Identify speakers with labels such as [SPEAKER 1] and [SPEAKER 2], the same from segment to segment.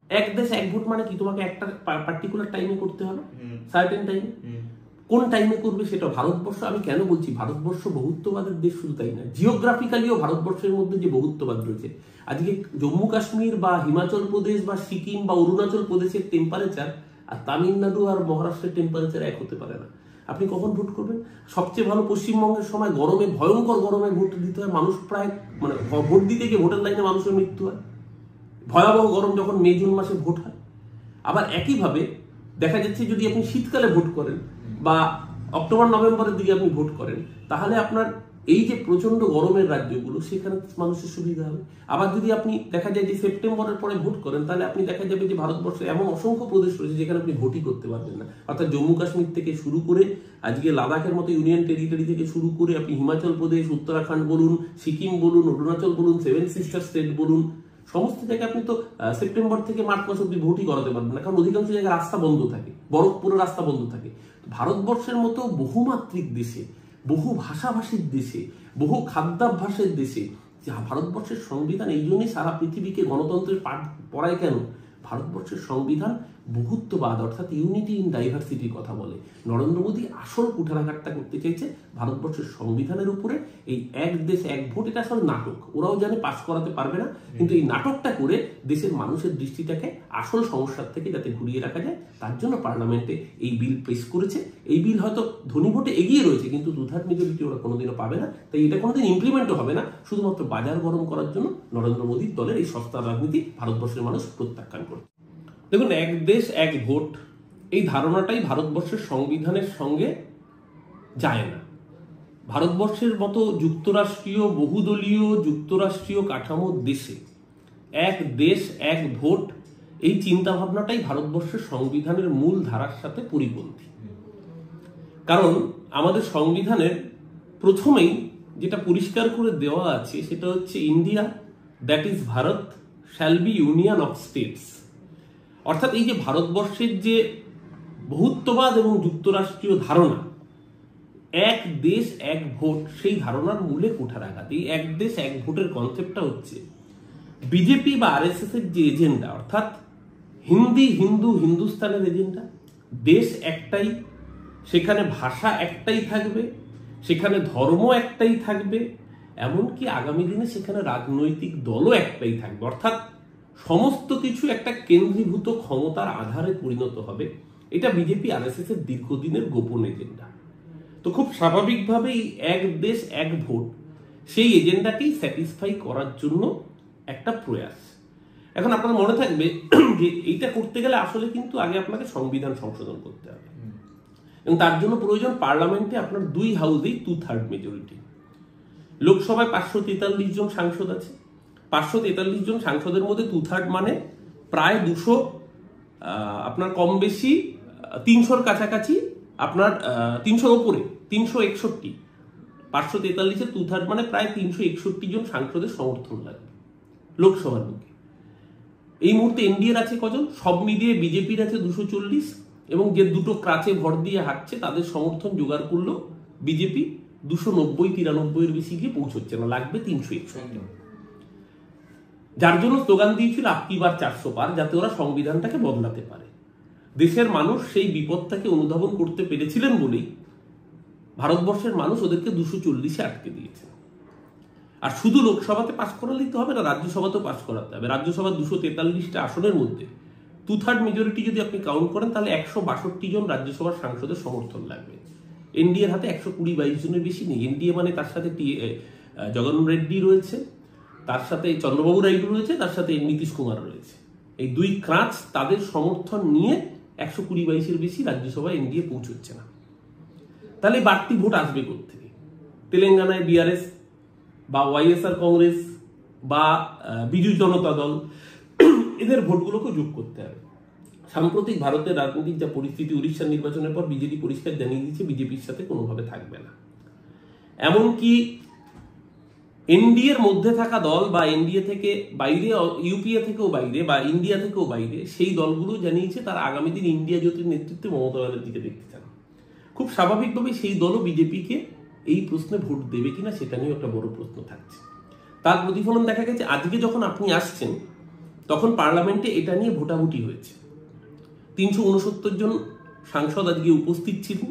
[SPEAKER 1] এক দেশ এক ভোট মানে কি? তোমাকে একটা পার্টিকুলার টাইমে করতে হবে, সার্টেন টাইমে। কোন টাইমে করবে সেটা ভারতবর্ষ। আমি কেন বলছি ভারতবর্ষ বহুত্ববাদের দেশ, শুধু তাই না, জিওগ্রাফিক্যালিও ভারতবর্ষের মধ্যে যে বহুত্ববাদ রয়েছে, আজকে জম্মু কাশ্মীর বা হিমাচল প্রদেশ বা সিকিম বা অরুণাচল প্রদেশের টেম্পারেচার আর তামিলনাড়ু আর মহারাষ্ট্রের টেম্পারেচার এক হতে পারে না। আপনি কখন ভোট করবেন? সবচেয়ে ভালো পশ্চিমবঙ্গের সময় গরমে, ভয়ঙ্কর গরমে ভোট দিতে হয়, মানুষ প্রায় মানে ভোট দিতে গিয়ে ভোটের লাইনে মানুষের মৃত্যু হয়। ভয়াবহ গরম যখন মে জুন মাসে ভোট হয়। আবার একইভাবে দেখা যাচ্ছে যদি আপনি শীতকালে ভোট করেন বা অক্টোবর নভেম্বরের দিকে আপনি ভোট করেন, তাহলে আপনার এই যে প্রচন্ড গরমের রাজ্যগুলো সেখানে মানুষের সুবিধা হবে। আবার যদি আপনি দেখা যায় যে সেপ্টেম্বরের পরে ভোট করেন, তাহলে আপনি দেখা যাবে যে ভারতবর্ষে এমন অসংখ্য প্রদেশ রয়েছে যেখানে আপনি ভোটই করতে পারবেন না। অর্থাৎ জম্মু কাশ্মীর থেকে শুরু করে আজকে লাদাখের মতো ইউনিয়ন টেরিটরি থেকে শুরু করে আপনি হিমাচল প্রদেশ, উত্তরাখণ্ড বলুন, সিকিম বলুন, অরুণাচল বলুন, সেভেন সিস্টার স্টেট বলুন, সমস্ত জায়গায় আপনি তো সেপ্টেম্বর থেকে মার্চ মাস অব্দি ভোটই করাতে পারবেন না, কারণ অধিকাংশ জায়গায় রাস্তা বন্ধ থাকে, বরফ রাস্তা বন্ধ থাকে। ভারতবর্ষের মতো বহুমাত্রিক দেশে, বহু ভাষাভাষীর দেশে, বহু খাদ্যাভ্যাসের দেশে ভারতবর্ষের সংবিধান এই জন্যই সারা পৃথিবীকে গণতন্ত্রের পাঠ পড়ায় কেন? ভারতবর্ষের সংবিধান বহুত্ববাদ অর্থাৎ ইউনিটি ইন ডাইভার্সিটির কথা বলে। নরেন্দ্র মোদী আসল কুঠারাঘাতটা করতে চাইছে ভারতবর্ষের সংবিধানের উপরে। এই এক দেশ এক ভোট, এটা আসলে নাটক। ওরাও জানে পাস করাতে পারবে না, কিন্তু এই নাটকটা করে দেশের মানুষের দৃষ্টিটাকে আসল সমস্যার থেকে যাতে ঘুরিয়ে রাখা যায়, তার জন্য পার্লামেন্টে এই বিল পেশ করেছে। এই বিল হয়তো ধনী ভোটে এগিয়ে রয়েছে, কিন্তু 2/3 মেজরিটি ওরা কোনোদিনও পাবে না। তাই এটা কোনোদিন ইমপ্লিমেন্টও হবে না। শুধুমাত্র বাজার গরম করার জন্য নরেন্দ্র মোদীর দলের এই সস্তা রাজনীতি ভারতবর্ষের মানুষ প্রত্যাখ্যান করে। দেখুন, এক দেশ এক ভোট এই ধারণাটাই ভারতবর্ষের সংবিধানের সঙ্গে যায় না। ভারতবর্ষের মতো যুক্তরাষ্ট্রীয় বহুদলীয় যুক্তরাষ্ট্রীয় কাঠামোর দেশে এক দেশ এক ভোট এই চিন্তা ভাবনাটাই ভারতবর্ষের সংবিধানের মূল ধারার সাথে পরিপন্থী। কারণ আমাদের সংবিধানের প্রথমেই যেটা পরিষ্কার করে দেওয়া আছে সেটা হচ্ছে India, that is Bharat, shall be union of states. অর্থাৎ এই যে ভারতবর্ষের যে বহুত্ববাদ এবং যুক্তরাষ্ট্রীয় ধারণা, এক দেশ এক ভোট, সেই ধারণার মূলে কুঠারাঘাত। এই এক দেশ এক ভোটের কনসেপ্টটা হচ্ছে বিজেপি বা আরএসএস এর যে এজেন্ডা, অর্থাৎ হিন্দি হিন্দু হিন্দুস্তানের এজেন্ডা। দেশ একটাই, সেখানে ভাষা একটাই থাকবে, সেখানে ধর্ম একটাই থাকবে, এমনকি আগামী দিনে সেখানে রাজনৈতিক দলও একটাই থাকবে। অর্থাৎ সমস্ত কিছু একটা কেন্দ্রীভূত ক্ষমতার আধারে পরিণত হবে। এটা বিজেপি আরএসএস এর দীর্ঘদিনের গোপন এজেন্ডা। তো খুব স্বাভাবিকভাবেই এক দেশ এক ভোট সেই এজেন্ডাকেই স্যাটিসফাই করার জন্য একটা প্রয়াস। এখন আপনার মনে থাকবে যে এইটা করতে গেলে আসলে কিন্তু আগে আপনাকে সংবিধান সংশোধন করতে হবে, এবং তার জন্য প্রয়োজন পার্লামেন্টে আপনার 2 হাউসেই 2/3 মেজরিটি। লোকসভায় 543 জন সাংসদ আছে। 543 জন সাংসদের মধ্যে 2/3 মানে প্রায় 200, আপনার কম বেশি 300-র কাছাকাছি, আপনার 300-র ওপরে 361। 543-এর 2/3 মানে প্রায় 361 জন সাংসদের সমর্থন লাগবে লোকসভার বুকে। এই মুহূর্তে এনডিএর আছে কজন? সব মিলিয়ে বিজেপির আছে 240, এবং যে দুটো ক্রাচে ভর দিয়ে হাঁটছে তাদের সমর্থন জোগাড় করলো বিজেপি 290-93-এর বেশি গিয়ে পৌঁছচ্ছে না, লাগবে 361। যার জন্য স্লোগান দিয়েছিল আপকি বার 400 পার, যাতে ওরা সংবিধানটাকে বদলাতে পারে। দেশের মানুষ সেই বিপদটাকে অনুধাবন করতে পেরেছিলেন বলেই ভারতবর্ষের মানুষ ওদেরকে 240-এ আটকে দিয়েছে। আর শুধু লোকসভাতে পাস করালেই তো হবে না, রাজ্যসভাতেও পাস করাতে হবে। রাজ্যসভা 243টা আসনের মধ্যে 2/3 মেজরিটি যদি আপনি কাউন্ট করেন, তাহলে 162 জন রাজ্যসভার সাংসদের সমর্থন লাগবে। এনডিএর হাতে 120-22 জনের বেশি নেই। এনডিএ মানে তার সাথে জগন রেড্ডি রয়েছে, তার সাথে চন্দ্রবাবু নাইডু রয়েছে, তার সাথে নীতিশ কুমার রয়েছে। এই 2 ক্রাঁচ তাদের সমর্থন নিয়ে 120-22-এর বেশি রাজ্যসভায় এনডিএ পৌঁছচ্ছে না। তাহলে বাড়তি ভোট আসবে কোত্থেকে? তেলেঙ্গানায় বিআরএস বা ওয়াইএসআর কংগ্রেস বা বিজু জনতা দল, এদের ভোটগুলোকে যোগ করতে হবে। সাম্প্রতিক ভারতের রাজনৈতিক যা পরিস্থিতি, উড়িষ্যার নির্বাচনের পর বিজেপি পরিষ্কার জানিয়ে দিয়েছে বিজেপির সাথে কোনোভাবে থাকবে না। এমনকি এনডিএর মধ্যে থাকা দল বা এনডিএ থেকে বাইরে, ইউপিএ থেকেও বাইরে বা ইন্ডিয়া থেকেও বাইরে, সেই দলগুলো জানিয়েছে তারা আগামী দিন ইন্ডিয়া জোটের নেতৃত্বে মমতা ব্যানার্জিকে দেখতে চান। খুব স্বাভাবিকভাবে সেই দলও বিজেপিকে এই প্রশ্নে ভোট দেবে কিনা সেটা নিয়ে একটা বড় প্রশ্ন থাকছে। তার প্রতিফলন দেখা গেছে আজকে যখন আপনি আসছেন, তখন পার্লামেন্টে এটা নিয়ে ভোটাভুটি হয়েছে। 369 জন সাংসদ আজকে উপস্থিত ছিলেন,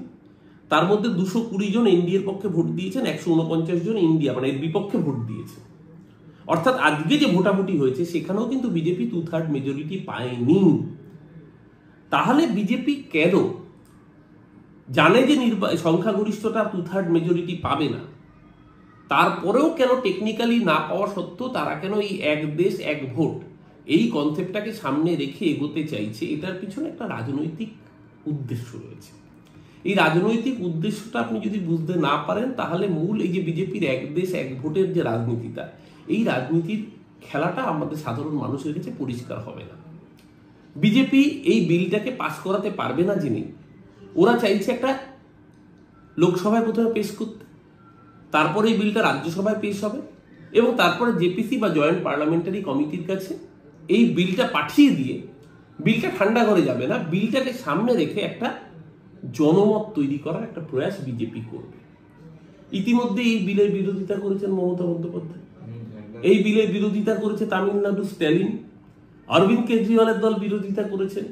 [SPEAKER 1] তার মধ্যে 220 জন এনডিএর পক্ষে ভোট দিয়েছেন, 149 জন ইন্ডিয়া মানে এর বিপক্ষে ভোট দিয়েছে। অর্থাৎ আজকে যে ভোটাভুটি হয়েছে সেখানেও কিন্তু বিজেপি 2/3 মেজরিটি পায়নি। তাহলে বিজেপি কেন জানে যে সংখ্যাগরিষ্ঠতা 2/3 মেজরিটি পাবে না, তারপরেও কেন টেকনিক্যালি না পাওয়া সত্ত্বেও তারা কেন এই এক দেশ এক ভোট এই কনসেপ্টটাকে সামনে রেখে এগোতে চাইছে? এটার পিছনে একটা রাজনৈতিক উদ্দেশ্য রয়েছে। এই রাজনৈতিক উদ্দেশ্যটা আপনি যদি বুঝতে না পারেন তাহলে মূল এই যে বিজেপির এক দেশ এক ভোটের যে রাজনীতিটা, এই রাজনীতির খেলাটা আমাদের সাধারণ মানুষের কাছে পরিষ্কার হবে না। বিজেপি এই বিলটাকে পাস করাতে পারবে না জেনে ওরা চাইছে একটা লোকসভায় প্রথমে পেশ করতে, তারপরে এই বিলটা রাজ্যসভায় পেশ হবে এবং তারপরে জেপিসি বা জয়েন্ট পার্লামেন্টারি কমিটির কাছে এই বিলটা পাঠিয়ে দিয়ে বিলটা ঠান্ডা করে যাবে না, বিলটাকে সামনে রেখে একটা জনমত তৈরি করার একটা প্রয়াস বিজেপি করবে। ইতিমধ্যে এই বিলের বিরোধিতা করেছেন মমতা বন্দ্যোপাধ্যায়, এই বিলের বিরোধিতা করেছে তামিলনাড়ু স্ট্যালিন, অরবিন্দ কেজরিওয়ালের দল বিরোধিতা করেছেন,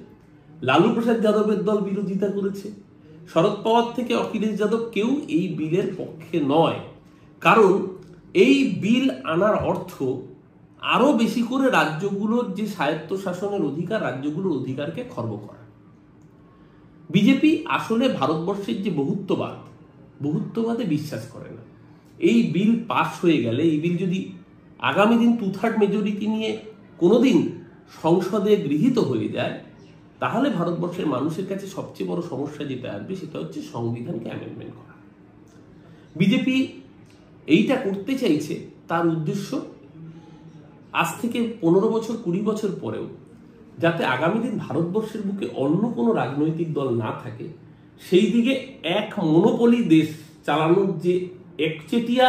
[SPEAKER 1] লালু প্রসাদ যাদবের দল বিরোধিতা করেছে, শরদ পাওয়ার থেকে অখিলেশ যাদব কেউ এই বিলের পক্ষে নয়। কারণ এই বিল আনার অর্থ আরো বেশি করে রাজ্যগুলোর যে স্বায়ত্তশাসনের অধিকার, রাজ্যগুলোর অধিকারকে খর্ব করা। বিজেপি আসলে ভারতবর্ষের যে বহুত্ববাদে বিশ্বাস করে না। এই বিল পাস হয়ে গেলে, এই বিল যদি আগামী দিন 2/3 মেজরিটি নিয়ে কোনোদিন সংসদে গৃহীত হয়ে যায়, তাহলে ভারতবর্ষের মানুষের কাছে সবচেয়ে বড় সমস্যা যেটা আসবে সেটা হচ্ছে সংবিধানকে অ্যামেন্ডমেন্ট করা। বিজেপি এইটা করতে চাইছে, তার উদ্দেশ্য আজ থেকে 15 বছর 20 বছর পরেও যাতে আগামী দিন ভারতবর্ষের বুকে অন্য কোনো রাজনৈতিক দল না থাকে, সেই দিকে এক মনোপলি দেশ চালানোর যে একচেটিয়া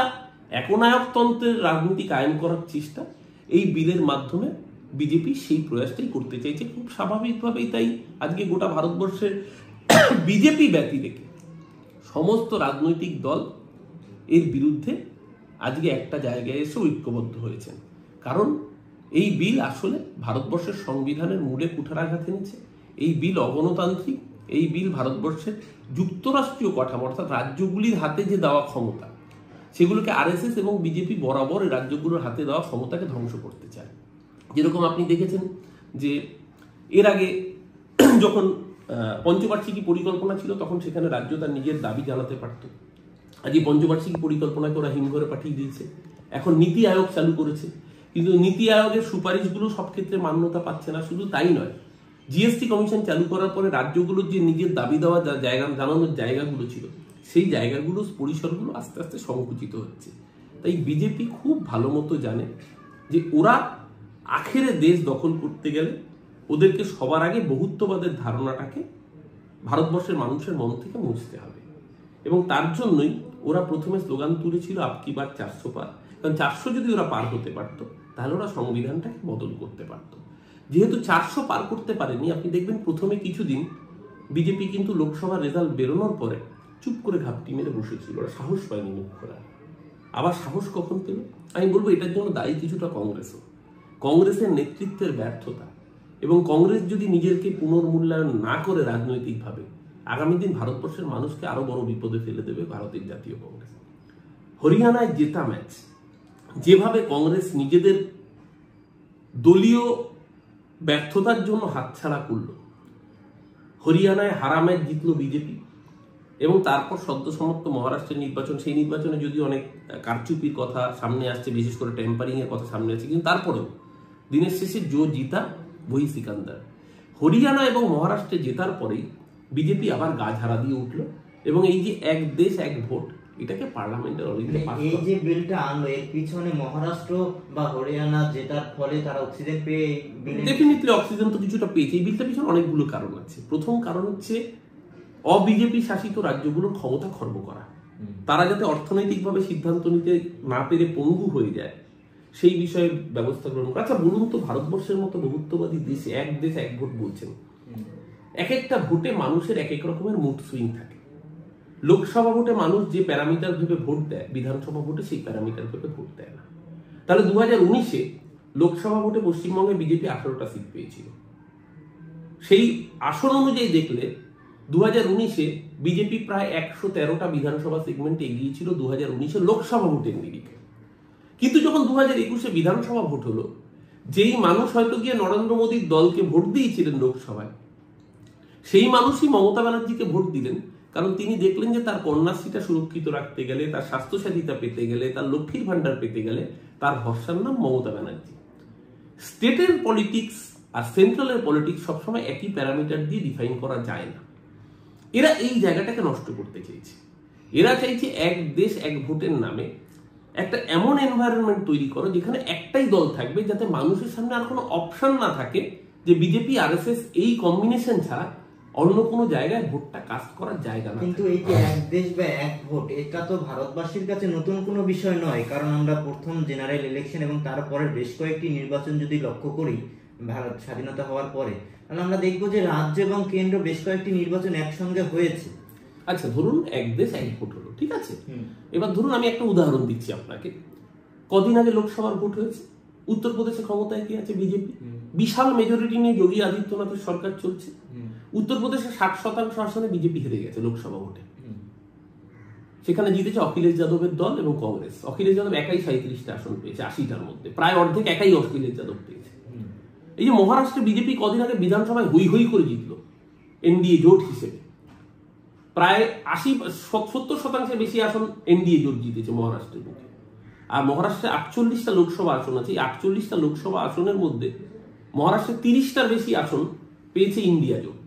[SPEAKER 1] একনায়কতন্ত্রের রাজনীতি কায়েম করার চেষ্টা, এই বিলের মাধ্যমে বিজেপি সেই প্রয়াসটাই করতে চাইছে। খুব স্বাভাবিকভাবেই তাই আজকে গোটা ভারতবর্ষের বিজেপি ব্যতী রেখে সমস্ত রাজনৈতিক দল এর বিরুদ্ধে আজকে একটা জায়গায় এসে ঐক্যবদ্ধ হয়েছেন। কারণ এই বিল আসলে ভারতবর্ষের সংবিধানের মূলে কুঠারাঘাত এনেছে। এই বিল অগণতান্ত্রিক। এই বিল ভারতবর্ষের যুক্তরাষ্ট্রীয় কাঠামো অর্থাৎ রাজ্যগুলির হাতে যে দেওয়া ক্ষমতা, সেগুলোকে আরএসএস এবং বিজেপি বরাবর এই রাজ্যগুলোর হাতে দেওয়া ক্ষমতাকে ধ্বংস করতে চায়। যেরকম আপনি দেখেছেন যে এর আগে যখন পঞ্চবার্ষিকী পরিকল্পনা ছিল তখন সেখানে রাজ্য তার নিজের দাবি জানাতে পারত। আজ এই পঞ্চবার্ষিকী পরিকল্পনাকে ওরা হিমঘরে পাঠিয়ে দিয়েছে। এখন নীতি আয়োগ চালু করেছে, কিন্তু নীতি আয়োগের সুপারিশগুলো সব ক্ষেত্রে মান্যতা পাচ্ছে না। শুধু তাই নয়, জিএসটি কমিশন চালু করার পরে রাজ্যগুলোর যে নিজের দাবি দেওয়া জানানোর জায়গাগুলো ছিল, সেই জায়গাগুলো পরিসরগুলো আস্তে আস্তে সংকুচিত হচ্ছে। তাই বিজেপি খুব ভালো মতো জানে যে ওরা আখেরে দেশ দখল করতে গেলে ওদেরকে সবার আগে বহুত্ববাদের ধারণাটাকে ভারতবর্ষের মানুষের মন থেকে মুছতে হবে। এবং তার জন্যই ওরা প্রথমে স্লোগান তুলেছিল আপকি বার 400 পার। কারণ 400 যদি ওরা পার হতে পারতো তাহলে ওরা সংবিধানটাকে বদল করতে পারত। যেহেতু 400 পার করতে পারেনি, আপনি দেখবেন প্রথমে কিছুদিন বিজেপি কিন্তু লোকসভার রেজাল্ট বেরোনোর পরে চুপ করে ঘাপটি মেরে বসেছিল, ওরা সাহস পায়নি মুখ করার। আবার সাহস কখন পেল? আমি বলবো এটার জন্য দায়ী কিছুটা কংগ্রেসও। কংগ্রেসের নেতৃত্বের ব্যর্থতা এবং কংগ্রেস যদি নিজেকে পুনর্মূল্যায়ন না করে রাজনৈতিকভাবে, আগামী দিন ভারতবর্ষের মানুষকে আরো বড় বিপদে ফেলে দেবে ভারতের জাতীয় কংগ্রেস। হরিয়ানায় জেতা ম্যাচ যেভাবে কংগ্রেস নিজেদের দলীয় ব্যর্থতার জন্য হাতছাড়া করল, হরিয়ানায় হারা ম্যাচ জিতল বিজেপি এবং তারপর সদ্য সমাপ্ত মহারাষ্ট্রের নির্বাচন, সেই নির্বাচনে যদিও অনেক কারচুপির কথা সামনে আসছে, বিশেষ করে টেম্পারিং এর কথা সামনে আসছে, কিন্তু তারপরেও দিনের শেষে জো জিতা বহি সিকান্দার। হরিয়ানা এবং মহারাষ্ট্রে জেতার পরেই বিজেপি আবার গা ঝাড়া দিয়ে উঠলো এবং এই যে এক দেশ এক ভোট, এটাকে পার্লামেন্টের অলরেডি পাস
[SPEAKER 2] এই যে বিলটা আনলো, এর পিছনে মহারাষ্ট্র বা হরিয়ানা জেতার ফলে তারা অক্সিজেন পেয়ে
[SPEAKER 1] ডেফিনেটলি অক্সিজেন তো কিছুটা পেয়েছে। এই বিলটার পিছনে অনেকগুলো কারণ আছে। প্রথম কারণ হচ্ছে অবিজেপি শাসিত রাজ্যগুলোর ক্ষমতা খর্ব করা। তারা যাতে অর্থনৈতিকভাবে সিদ্ধান্ত নিতে না পেরে পঙ্গু হয়ে যায় সেই বিষয়ে ব্যবস্থা গ্রহণ করা। আচ্ছা বলুন তো, ভারতবর্ষের মতো বহুত্ববাদী দেশে এক দেশ এক ভোট বলছেন, এক একটা ভোটে মানুষের এক এক রকমের মুড সুইং থাকে। লোকসভা ভোটে মানুষ যে প্যারামিটার ভেবে ভোট দেয়, বিধানসভা ভোটে সেই প্যারামিটার ভেবে ভোট দেয় না। তাহলে 2019-এ লোকসভা ভোটে পশ্চিমবঙ্গে বিজেপি 18টা সিট পেয়েছিল। সেই আসন অনুযায়ী দেখলে 2019-এ বিজেপি প্রায় 113টা বিধানসভা সেগমেন্টে এগিয়েছিল 2019-এ লোকসভা ভোটের নিরিখে। কিন্তু যখন 2021-এ বিধানসভা ভোট হলো, যেই মানুষ হয়তো গিয়ে নরেন্দ্র মোদীর দলকে ভোট দিয়েছিলেন লোকসভায়, সেই মানুষই মমতা ব্যানার্জিকে ভোট দিলেন, কারণ তিনি দেখলেন যে তার কন্যাশ্রীটা সুরক্ষিত রাখতে গেলে, তার স্বাস্থ্যসাথীটা পেতে গেলে, তার লক্ষ্মীর ভান্ডার পেতে গেলে তার ভরসার নাম মমতা ব্যানার্জি। স্টেটের পলিটিক্স আর সেন্ট্রালের পলিটিক্স সবসময় একই প্যারামিটার দিয়ে ডিফাইন করা যায় না। এরা এই জায়গাটাকে নষ্ট করতে চাইছে। এরা চাইছে এক দেশ এক ভোটের নামে একটা এমন এনভায়রনমেন্ট তৈরি করো যেখানে একটাই দল থাকবে, যাতে মানুষের সামনে আর কোনো অপশন না থাকে যে বিজেপি আরএসএস এই কম্বিনেশন ছাড়া অন্য কোনো জায়গায় ভোটটা কাস্ট করার জায়গা না।
[SPEAKER 2] কিন্তু এই যে এক দেশ বা এক ভোট, এটা তো ভারতবাসীর কাছে নতুন কোনো বিষয় নয়, কারণ আমরা প্রথম জেনারেল ইলেকশন এবং তারপরে বেশ কয়েকটি নির্বাচন যদি লক্ষ্য করি ভারত স্বাধীনতা হওয়ার পরে, তাহলে আমরা দেখবো যে রাজ্য এবং কেন্দ্র বেশ কয়েকটি নির্বাচন একসঙ্গে হয়েছে।
[SPEAKER 1] আচ্ছা, ধরুন এক দেশ এক ভোট হলো, ঠিক আছে। এবার ধরুন আমি একটা উদাহরণ দিচ্ছি আপনাকে। কদিন আগে লোকসভার ভোট হয়েছে, উত্তরপ্রদেশে ক্ষমতায় কি আছে? বিজেপি। বিশাল মেজরিটি নিয়ে যোগী আদিত্যনাথের সরকার চলছে। উত্তরপ্রদেশে 60% আসনে বিজেপি হেরে গেছে লোকসভা ভোটে। সেখানে জিতেছে অখিলেশ যাদবের দল এবং কংগ্রেস। অখিলেশ যাদব একাই 37টা আসন পেয়েছে 80টার মধ্যে, প্রায় অর্ধেক একাই অখিলেশ যাদব পেয়েছে। এই যে মহারাষ্ট্রে বিজেপি কদিন আগে বিধানসভায় হই হই করে জিতলো এনডিএ জোট হিসেবে, প্রায় 70% বেশি আসন এনডিএ জোট জিতেছে মহারাষ্ট্রের বুকে। আর মহারাষ্ট্রে 48টা লোকসভা আসন আছে। এই 48টা লোকসভা আসনের মধ্যে মহারাষ্ট্রে 30টার বেশি আসন পেয়েছে ইন্ডিয়া জোট,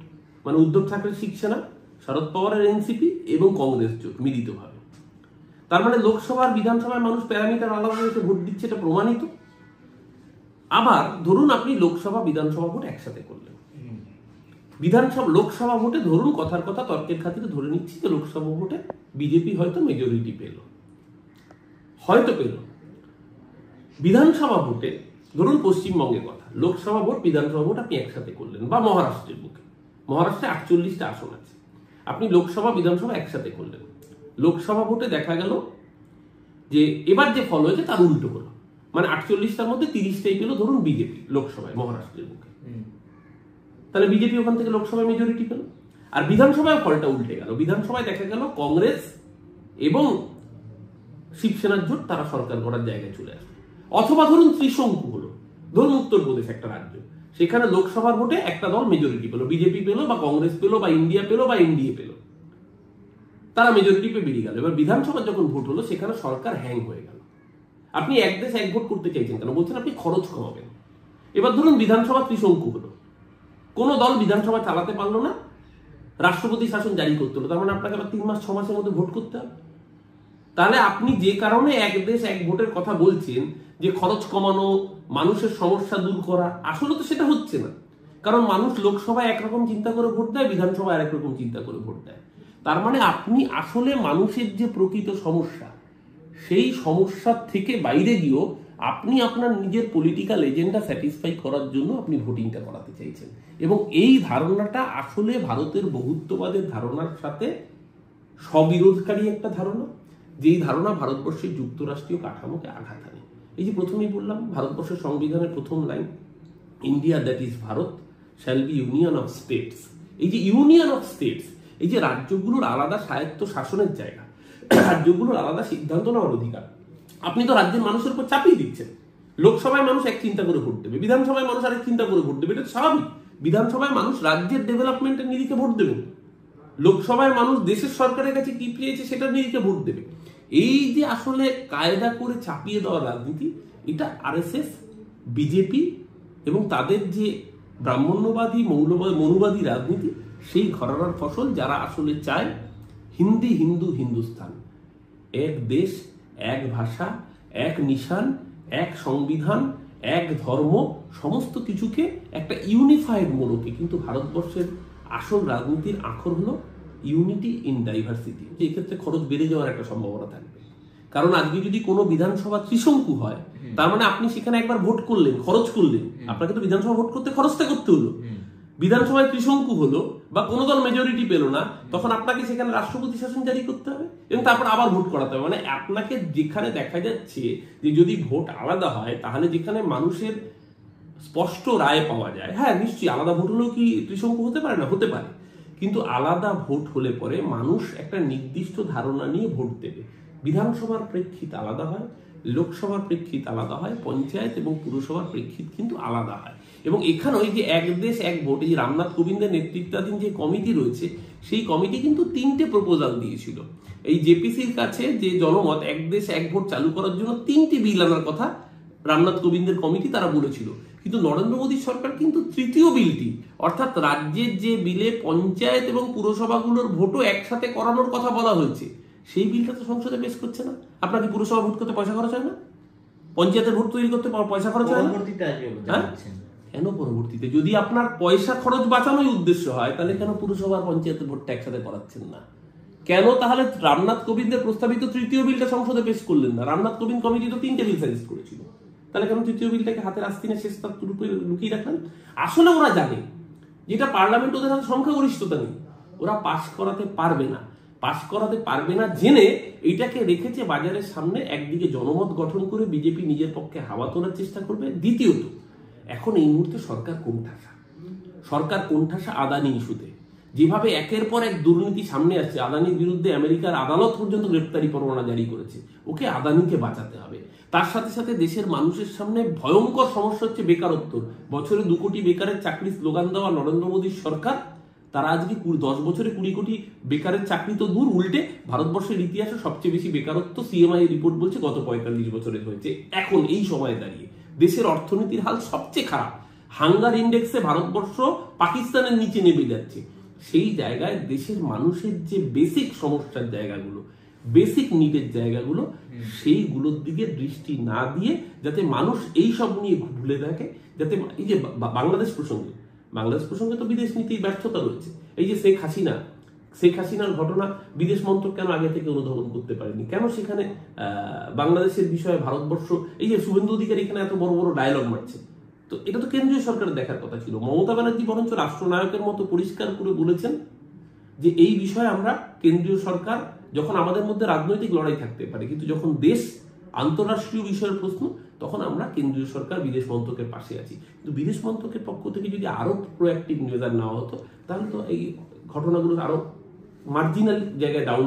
[SPEAKER 1] মানে উদ্ধব ঠাকরে শিবসেনা, শরদ পাওয়ারের এনসিপি এবং কংগ্রেস জোট মিলিতভাবে। তার মানে লোকসভা আর বিধানসভায় মানুষ প্যারামিটার আলাদা হয়ে ভোট দিচ্ছে, এটা প্রমাণিত। আবার ধরুন আপনি লোকসভা বিধানসভা ভোট একসাথে করলেন। লোকসভা ভোটে ধরুন কথার কথা তর্কের খাতিরে ধরে নিচ্ছি যে লোকসভা ভোটে বিজেপি হয়তো মেজরিটি পেল, বিধানসভা ভোটে ধরুন পশ্চিমবঙ্গের কথা, লোকসভা ভোট বিধানসভা ভোট আপনি একসাথে করলেন, বা মহারাষ্ট্রের বুকে, মহারাষ্ট্রে 48টা আসন আছে, আপনি লোকসভা বিধানসভা একসাথে করলেন। লোকসভা ভোটে দেখা গেল যে এবার যে ফল হয়েছে তার উল্টো হলো, মানে 48টার মধ্যে 30টাই পেল ধরুন বিজেপি লোকসভায় মহারাষ্ট্রের বুকে। তাহলে বিজেপি ওখান থেকে লোকসভায় মেজরিটি পেল। আর বিধানসভায় ফলটা উল্টে গেল, বিধানসভায় দেখা গেল কংগ্রেস এবং শিবসেনার জোট তারা সরকার করার জায়গায় চলে আসবে। অথবা ধরুন ত্রিশঙ্কু হলো, ধরুন উত্তরপ্রদেশ একটা রাজ্য, সেখানে লোকসভার ভোটে একটা দল মেজরিটি পেল, বিজেপি পেল বা কংগ্রেস পেল বা ইন্ডিয়া পেল বা এনডিএ পেল, তারা মেজরিটি পেয়ে বেরিয়ে গেল। এবার বিধানসভার যখন ভোট হলো সেখানে সরকার হ্যাং হয়ে গেল। আপনি এক দেশ এক ভোট করতে চাইছেন কেন? বলছেন আপনি খরচ কমাবেন। এবার ধরুন বিধানসভা ত্রিশঙ্কু হলো, কোনো দল বিধানসভা চালাতে পারলো না, রাষ্ট্রপতি শাসন জারি করতে হলো, তার মানে আপনাকে আবার 3 মাস 6 মাসের মধ্যে ভোট করতে হবে। তাহলে আপনি যে কারণে এক দেশ এক ভোটের কথা বলছেন, যে খরচ কমানো, মানুষের সমস্যা দূর করা, আসলে তো সেটা হচ্ছে না। কারণ মানুষ লোকসভায় একরকম চিন্তা করে ভোট দেয়, বিধানসভায় আরেক রকম চিন্তা করে ভোট দেয়। তার মানে আপনি আসলে মানুষের যে প্রকৃত সমস্যা, সেই সমস্যার থেকে বাইরে গিয়েও আপনি আপনার নিজের পলিটিক্যাল এজেন্ডা স্যাটিসফাই করার জন্য আপনি ভোটিংটা করাতে চাইছেন। এবং এই ধারণাটা আসলে ভারতের বহুত্ববাদের ধারণার সাথে স্ববিরোধকারী একটা ধারণা, যেই ধারণা ভারতবর্ষের যুক্তরাষ্ট্রীয় কাঠামোকে আঘাত আনে। এই যে প্রথমেই বললাম, ভারতবর্ষের সংবিধানের প্রথম line, India that is Bharat shall be union of states. এই যে ইউনিয়ন অফ স্টেটস, এই যে রাজ্যগুলোর আলাদা স্বায়ত্ত শাসনের জায়গা, রাজ্যগুলোর আলাদা সিদ্ধান্ত নেওয়ার অধিকার, আপনি তো রাজ্যের মানুষের উপর চাপিয়ে দিচ্ছেন। লোকসভায় মানুষ এক চিন্তা করে ভোট দেবে, বিধানসভায় মানুষ আরেক চিন্তা করে ভোট দেবে, এটা স্বাভাবিক। বিধানসভায় মানুষ রাজ্যের ডেভেলপমেন্টের নিরিখে ভোট দেবেন, লোকসভায় মানুষ দেশের সরকারের কাছে কি পেয়েছে সেটার নিরিখে ভোট দেবে। এই যে আসলে কায়দা করে চাপিয়ে দেওয়ার রাজনীতি, এটা আরএসএস, বিজেপি এবং তাদের যে ব্রাহ্মণ্যবাদী মনুবাদী রাজনীতি, সেই ঘরানার ফসল, যারা আসলে চায় হিন্দি হিন্দু হিন্দুস্তান, এক দেশ এক ভাষা এক নিশান এক সংবিধান এক ধর্ম, সমস্ত কিছুকে একটা ইউনিফাইড মোড়কে। কিন্তু ভারতবর্ষের আসল রাজনীতির আখর হলো ইউনিটি ইন ডাইভার্সিটি। এই ক্ষেত্রে খরচ বেড়ে যাওয়ার একটা সম্ভাবনা থাকবে, কারণ আজকে যদি কোনো বিধানসভা ত্রিশঙ্কু হয়, তার মানে আপনি সেখানে একবার ভোট করলেন, খরচ করলেন, আপনাকে তো বিধানসভা ভোট করতে খরচটা করতে হলো। বিধানসভায় ত্রিশঙ্কু হলো বা কোনো দল মেজরিটি পেল না, তখন আপনাকে সেখানে রাষ্ট্রপতি শাসন জারি করতে হবে এবং তারপর আবার ভোট করাতে হবে। মানে আপনাকে যেখানে দেখা যাচ্ছে যে যদি ভোট আলাদা হয় তাহলে যেখানে মানুষের স্পষ্ট রায় পাওয়া যায়, হ্যাঁ নিশ্চয়ই আলাদা ভোট হলেও কি ত্রিশঙ্কু হতে পারে না, হতে পারে, কিন্তু আলাদা ভোট হলে পরে মানুষ একটা নির্দিষ্ট ধারণা নিয়ে ভোট দেবে। বিধানসভার প্রেক্ষিত আলাদা হয়, লোকসভার প্রেক্ষিত আলাদা হয়, পঞ্চায়েত এবং পুরসভার প্রেক্ষিত কিন্তু আলাদা হয়। এবং এখানে ওই যে এক দেশ এক ভোট, এই রামনাথ কোবিন্দের নেতৃত্বাধীন যে কমিটি রয়েছে সেই কমিটি কিন্তু 3টে প্রপোজাল দিয়েছিল। এই জেপিসির কাছে যে জনমত এক দেশ এক ভোট চালু করার জন্য 3টি বিল আনার কথা রামনাথ কোবিন্দের কমিটি তারা বলেছিল, কিন্তু নরেন্দ্র মোদীর সরকার কিন্তু তৃতীয় বিলটি, অর্থাৎ রাজ্যের যে বিলে পঞ্চায়েত এবং পুরসভাগুলোর ভোটও একসাথে করানোর কথা বলা হয়েছে, সেই বিলটা তো সংসদে পেশ করছে না। আপনার কি পুরসভা ভোট করতে পয়সা খরচ হয় না? পঞ্চায়েতের ভোট তৈরি করতে পয়সা খরচ হয় না? কেন পরবর্তীতে? যদি আপনার পয়সা খরচ বাঁচানোই উদ্দেশ্য হয় তাহলে কেন পুরসভার পঞ্চায়েতের ভোটটা একসাথে করাচ্ছেন না? কেন তাহলে রামনাথ কোবিন্দের প্রস্তাবিত তৃতীয় বিলটা সংসদে পেশ করলেন না? রামনাথ কোবিন্দ কমিটি তো 3টে বিল সাজেস্ট করেছিল, তাহলে কেন তৃতীয় বিলটাকে হাতের আস্তিনের শেষ তার লুকিয়ে রাখলেন? আসলে ওরা জানে যেটা পার্লামেন্ট ওদের হাতে সংখ্যাগরিষ্ঠতা নেই, ওরা পাশ করাতে পারবে না। পাশ করাতে পারবে না জেনে এইটাকে রেখেছে বাজারের সামনে, একদিকে জনমত গঠন করে বিজেপি নিজের পক্ষে হাওয়া তোলার চেষ্টা করবে, দ্বিতীয়ত এখন এই মুহূর্তে সরকার কোণঠাসা আদানি ইস্যুতে। যেভাবে একের পর এক দুর্নীতি সামনে আসছে, আদানির বিরুদ্ধে আমেরিকার আদালত পর্যন্ত গ্রেপ্তারি পরোয়ানা জারি করেছে, ওকে আদানিকে বাঁচাতে হবে। তার সাথে সাথে দেশের মানুষের সামনে ভয়ঙ্কর সমস্যা হচ্ছে বেকারত্ব। বছরে 2 কোটি বেকারের চাকরি স্লোগান দেওয়া নরেন্দ্র মোদীর সরকার, তারা আজকে 10 বছরে 20 কোটি বেকারের চাকরি তো দূর, উল্টে ভারতবর্ষের ইতিহাসে সবচেয়ে বেশি বেকারত্ব সিএমআই রিপোর্ট বলছে গত 45 বছরে হয়েছে। এখন এই সময় দাঁড়িয়ে দেশের অর্থনীতির হাল সবচেয়ে খারাপ। হাঙ্গার ইন্ডেক্সে ভারতবর্ষ পাকিস্তানের নিচে নেমে যাচ্ছে। সেই জায়গায় দেশের মানুষের যে বেসিক সমস্যার জায়গাগুলো, বেসিক নিডের জায়গাগুলো, সেইগুলোর দিকে দৃষ্টি না দিয়ে যাতে মানুষ এই সব নিয়ে ভুলে থাকে, যাতে এই যে বাংলাদেশ প্রসঙ্গে তো বিদেশ নীতির ব্যর্থতা রয়েছে। এই যে শেখ হাসিনার ঘটনা বিদেশ মন্ত্রক কেন আগে থেকে অনুধাবন করতে পারেনি? কেন সেখানে বাংলাদেশের বিষয়ে ভারতবর্ষ, এই যে শুভেন্দু অধিকারী এখানে এত বড় বড় ডায়লগ মারছে, তো এটা তো কেন্দ্রীয় সরকারের দেখার কথা ছিল। মমতা ব্যানার্জি বরঞ্চ রাষ্ট্রনায়কের মতো পরিষ্কার করে বলেছেন যে এই বিষয়ে আমরা কেন্দ্রীয় সরকার, যখন আমাদের মধ্যে রাজনৈতিক লড়াই থাকতে পারে, কিন্তু যখন দেশ আন্তঃরাষ্ট্রীয় বিষয়ের প্রশ্ন, তখন আমরা কেন্দ্রীয় সরকার বিদেশ মন্ত্রকের পাশে আছি। কিন্তু বিদেশ মন্ত্রকের পক্ষ থেকে যদি আরো প্রোঅ্যাক্টিভ মেজার নেওয়া হতো তাহলে তো এই ঘটনাগুলো আরো মার্জিনাল জায়গায় ডাউন